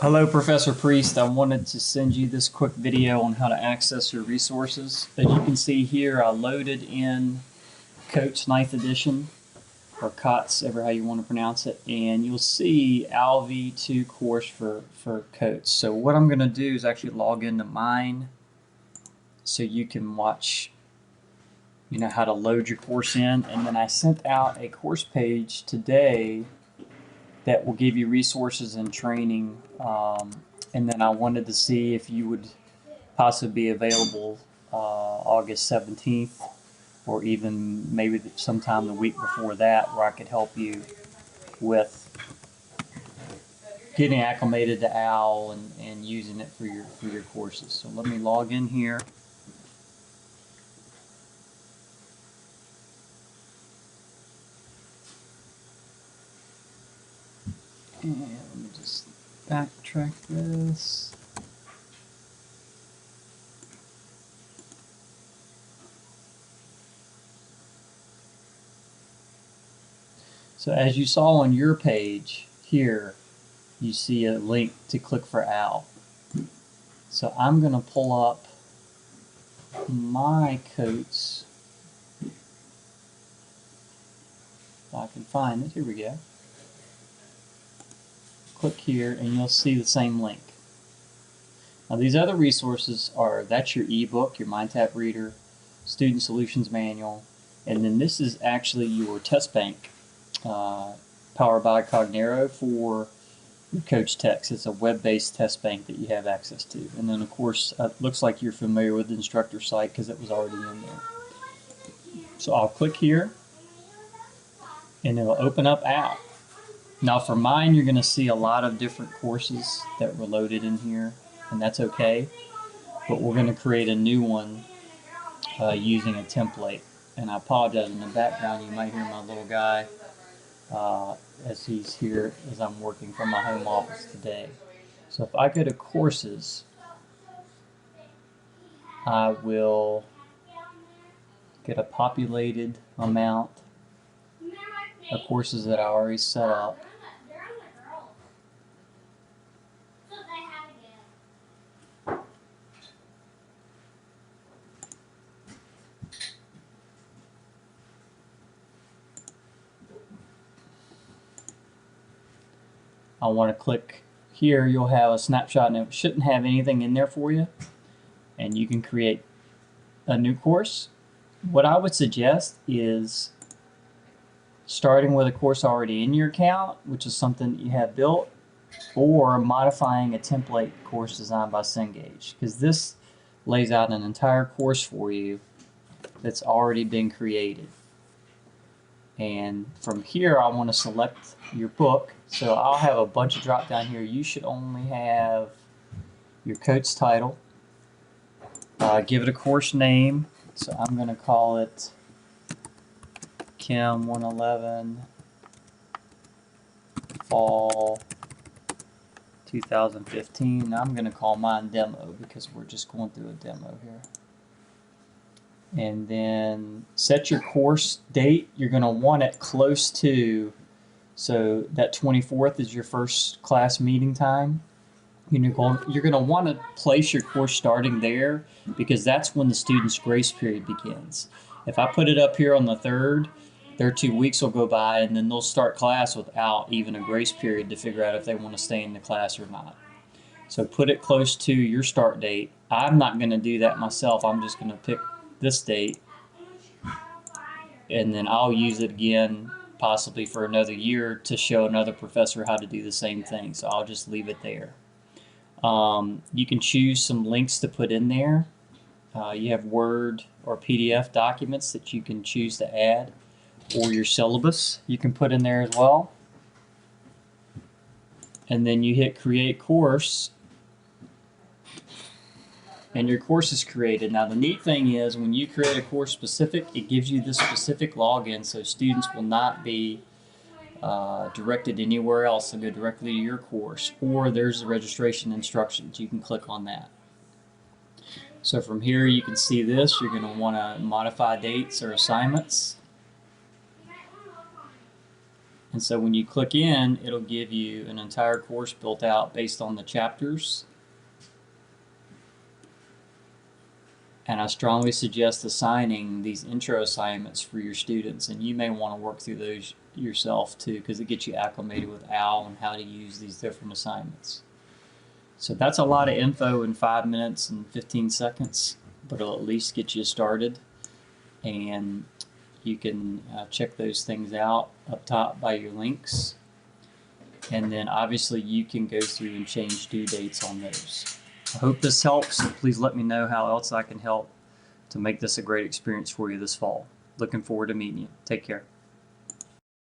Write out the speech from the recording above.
Hello, Professor Priest. I wanted to send you this quick video on how to access your resources. As you can see here, I loaded in Coates 9th edition, or COTS, ever how you want to pronounce it, and you'll see OWLv2 course for Coates. So what I'm going to do is actually log into mine so you can watch how to load your course in. And then I sent out a course page today that will give you resources and training. And then I wanted to see if you would possibly be available August 17th, or even maybe sometime the week before that, where I could help you with getting acclimated to OWL and using it for your courses. So let me log in here. And let me just backtrack this. So as you saw on your page here, you see a link to click for OWL. So I'm going to pull up my Coates. If I can find it, here we go. Click here and you'll see the same link. Now these other resources that's your ebook, your MindTap reader, student solutions manual, and then this is actually your test bank powered by Cognero for your Coach Text. It's a web-based test bank that you have access to. And then of course it looks like you're familiar with the instructor site because it was already in there. So I'll click here and it'll open up OWL. Now for mine, you're going to see a lot of different courses that were loaded in here, and that's okay. But we're going to create a new one using a template. And I apologize, in the background you might hear my little guy as he's here as I'm working from my home office today. So if I go to courses, I will get a populated amount of courses that I already set up. I want to click here. You'll have a snapshot and it shouldn't have anything in there for you, and you can create a new course. What I would suggest is starting with a course already in your account, which is something that you have built, or modifying a template course designed by Cengage, because this lays out an entire course for you that's already been created. And from here I want to select your book. So I'll have a bunch of drop down here. You should only have your Coates title. Give it a course name. So I'm going to call it Chem 111 Fall 2015. I'm going to call mine Demo because we're just going through a demo here. And then set your course date. You're going to want it close to, so that 24th is your first class meeting time. You're going to want to place your course starting there because that's when the student's grace period begins. If I put it up here on the 3rd, their 2 weeks will go by and then they'll start class without even a grace period to figure out if they want to stay in the class or not. So put it close to your start date. I'm not going to do that myself. I'm just going to pick this date, and then I'll use it again possibly for another year to show another professor how to do the same thing. So I'll just leave it there. You can choose some links to put in there. You have Word or PDF documents that you can choose to add, or your syllabus you can put in there as well. And then you hit create course and your course is created. Now the neat thing is when you create a course specific, it gives you this specific login, so students will not be directed anywhere else. They'll go directly to your course, or there's the registration instructions. You can click on that. So from here you can see this. You're going to want to modify dates or assignments. And so when you click in, it'll give you an entire course built out based on the chapters. And I strongly suggest assigning these intro assignments for your students, and you may want to work through those yourself too, because it gets you acclimated with OWL and how to use these different assignments. So that's a lot of info in 5 minutes and 15 seconds, but it'll at least get you started. And you can check those things out up top by your links. And then obviously you can go through and change due dates on those. I hope this helps. Please let me know how else I can help to make this a great experience for you this fall. Looking forward to meeting you. Take care.